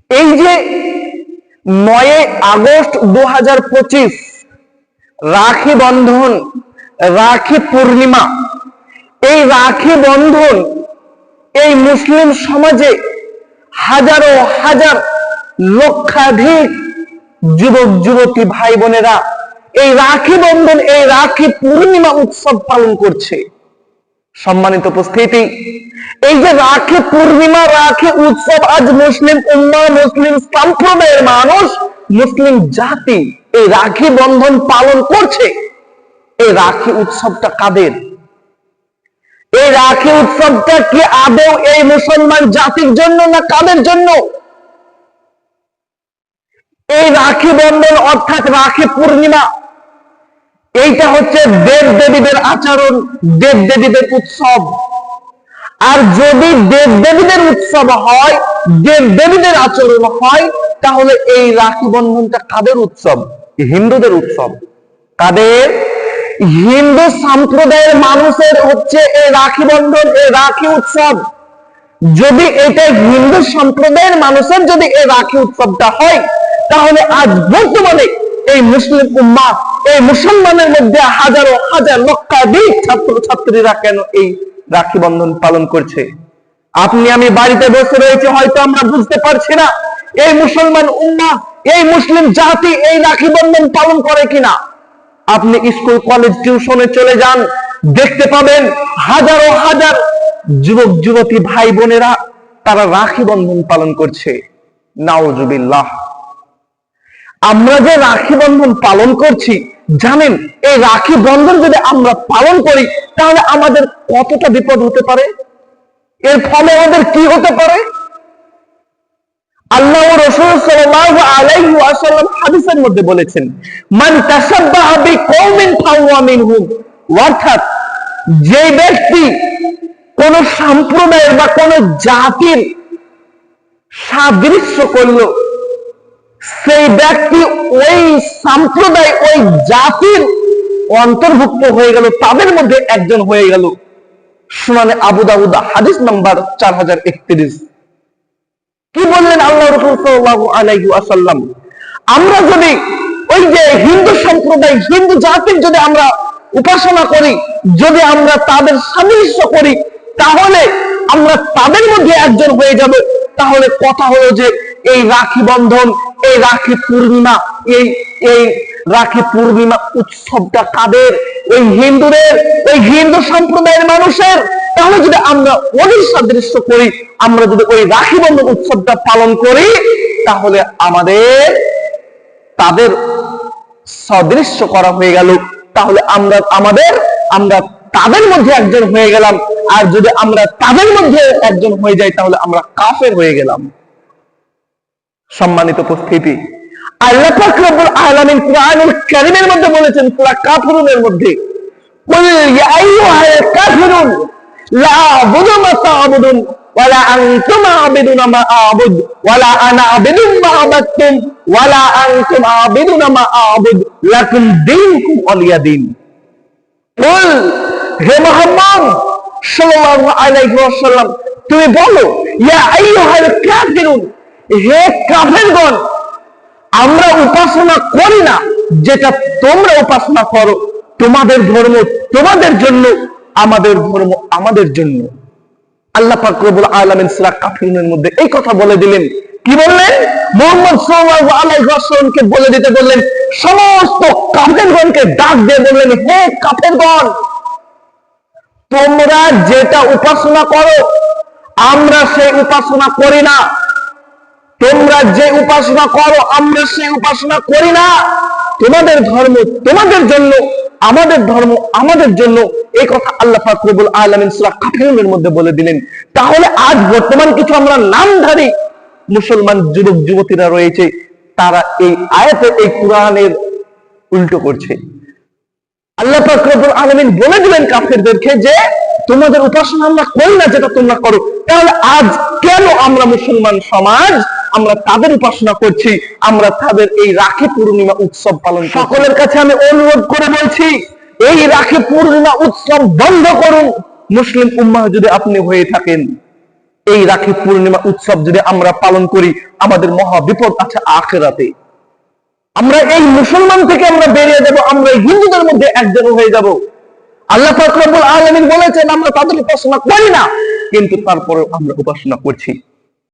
এই যে ৯ আগস্ট ২০২৫ রাখি বন্ধন, রাখি পূর্ণিমা, এই রাখি বন্ধন এই মুসলিম সমাজে হাজারো হাজার লক্ষাধিক যুবক যুবতী ভাই বোনেরা এই রাখি বন্ধন, এই রাখি পূর্ণিমা উৎসব পালন করছে। সম্মানিত উপস্থিতি, এই যে রাখি পূর্ণিমা, রাখি উৎসব আজ মুসলিম উম্মাহ, মুসলিম সম্প্রদায়ের মানুষ, মুসলিম জাতি এই রাখি বন্ধন পালন করছে। এই রাখি উৎসবটা কাদের? এই রাখি উৎসবটা কি আদৌ এই মুসলমান জাতির জন্য না কাদের জন্য? এই রাখি বন্ধন অর্থাৎ রাখি পূর্ণিমা, এইটা হচ্ছে দেব দেবীদের আচরণ, দেব দেবীদের উৎসব। আর যদি দেব দেবীদের উৎসব হয়, দেব দেবীদের আচরণ হয়, তাহলে এই রাখি বন্ধনটা কাদের উৎসব? হিন্দুদের উৎসব। কাদের? হিন্দু সম্প্রদায়ের মানুষের হচ্ছে এই রাখি বন্ধন, এই রাখি উৎসব। যদি এটা হিন্দু সম্প্রদায়ের মানুষের যদি এই রাখি উৎসবটা হয়, তাহলে আজ বর্তমানে এই মুসলিম উম্মাহ, এই মুসলমানের মধ্যে হাজারো হাজার লক্ষাধিক ছাত্র ছাত্রীরা কেন এই রাখি বন্ধন পালন করছে? আপনি আমি বাড়িতে বসে রয়েছে, হয়তো আমরা বুঝতে পারছি না এই মুসলমান উম্মাহ, এই মুসলিম জাতি এই রাখি বন্ধন পালন করে কিনা। আপনি স্কুল কলেজ টিউশনে চলে যান, দেখতে পাবেন হাজারো হাজার যুবক যুবতী ভাই বোনেরা তারা রাখি বন্ধন পালন করছে। নাউজুবিল্লাহ। আমরা যে রাখি বন্ধন পালন করছি, জানেন এই রাখি বন্ধন যদি আমরা পালন করি তাহলে আমাদের কতটা বিপদ হতে পারে, এর ফলে আমাদের কি হতে পারে? আল্লাহ ও রাসূল সাল্লাল্লাহু আলাইহি ওয়াসাল্লাম হাদিসের মধ্যে বলেছেন, মান তাশাব্বাহা বিকওমিন ফাহুয়া মিনহুম। অর্থাৎ যে ব্যক্তি কোন সম্প্রদায়ের বা কোন জাতির সাদৃশ্য করলো, সেই ব্যক্তি ওই সম্প্রদায়, ওই জাতির অন্তর্ভুক্ত হয়ে গেল, তাদের মধ্যে একজন হয়ে গেল। সুনানে আবু দাউদ হাদিস নাম্বার 4031। কি বললেন আল্লাহ রাসূল সাল্লাল্লাহু আলাইহি ওয়াসাল্লাম? আমরা যদি ওই যে হিন্দু সম্প্রদায়, হিন্দু জাতির যদি আমরা উপাসনা করি, যদি আমরা তাদের সাদৃশ্য করি, তাহলে আমরা তাদের মধ্যে একজন হয়ে যাব। তাহলে কথা হলো যে এই রাখি বন্ধন, এই রাখি পূর্ণিমা, এই রাখি পূর্ণিমা উৎসবটা কাদের? ওই হিন্দুদের, ওই হিন্দু সম্প্রদায়ের মানুষের। তাহলে যদি আমরা ওদের সাদৃশ্য করি, আমরা যদি ওই রাখি বন্ধন উৎসবটা পালন করি, তাহলে আমাদের তাদের সাদৃশ্য করা হয়ে গেল। তাহলে আমরা তাদের মধ্যে একজন হয়ে গেলাম। আর যদি আমরা তাদের মধ্যে একজন হয়ে যাই, তাহলে আমরা কাফের হয়ে গেলাম। সম্মানিত উপস্থিতি, আল্লাহ পাক রব্বুল আলামিন কুরআনুল কারীমের মধ্যে বলেছেন, সূরা কাফিরুনের মধ্যে, কুল ইয়া আইয়ুহাল কাফিরুন লা আ'বুদু মা তা'বুদুন ওয়ালা আনতুম আ'বিদুনা মা আ'বুদ ওয়ালা আনা আ'বিদু মা আ'বাদতুম ওয়ালা আনতুম আ'বিদুনা মা আ'বুদ লাকুম দীনুকুম ওয়ালিয়া দীন। বল, হে মুহাম্মদ সাল্লাল্লাহু আলাইহি ওয়াসাল্লাম, তুমি বলো, ইয়া আইয়ুহাল কাফিরুন, হে কাফেরগণ, আমরা উপাসনা করি না যেটা তোমরা উপাসনা করো। তোমাদের ধর্ম তোমাদের জন্য, আমাদের ধর্ম আমাদের জন্য। আল্লাহ পাক রব্বুল আলামিন সূরা কাফিরুনের মধ্যে এই কথা বলে দিলেন। কি বললেন? মুহাম্মদ সাল্লাল্লাহু আলাইহি ওয়াসাল্লামকে বলে দিতে বললেন, সমস্ত কাফেরগণকে ডাক দিয়ে বললেন, হে কাফেরগণ, তোমরা যেটা উপাসনা করো আমরা সেই উপাসনা করি না। তোমরা যে উপাসনা করো আমরা সেই উপাসনা করি না। তোমাদের ধর্ম তোমাদের জন্য, আমাদের ধর্ম আমাদের জন্য। এই কথা আল্লাহ পাক রব্বুল আলামিন সূরা কাফিরুনের মধ্যে বলে দিলেন। তাহলে আজ বর্তমান কিছু আমরা নামধারী মুসলমান যুবক যুবতীরা রয়েছে, তারা এই আয়াতে, এই কোরআনের উল্টো করছে। আল্লাহ পাক রব্বুল আলামিন বলে দিলেন কাফেরদেরকে যে তোমাদের উপাসনা আমরা করি না যেটা তোমরা করো। তাহলে আজ কেন আমরা মুসলমান সমাজ আমরা তাদের উপাসনা করছি, আমরা তাদের এই রাখি পূর্ণিমা উৎসব পালন করছি? সকলের কাছে আমি অনুরোধ করে বলছি, এই রাখি পূর্ণিমা উৎসব বন্ধ করুন। মুসলিম উম্মাহ যদি আপনি হয়ে থাকেন, এই রাখি পূর্ণিমা উৎসব যদি আমরা পালন করি, আমাদের মহা বিপদ আছে আখিরাতে। আমরা এই মুসলমান থেকে আমরা বেরিয়ে যাব, আমরা এই হিন্দুদের মধ্যে একজন হয়ে যাব। আল্লাহ পাক রব্বুল আলামিন বলেছেন আমরা তাদের উপাসনা করি না, কিন্তু তারপরেও আমরা উপাসনা করছি।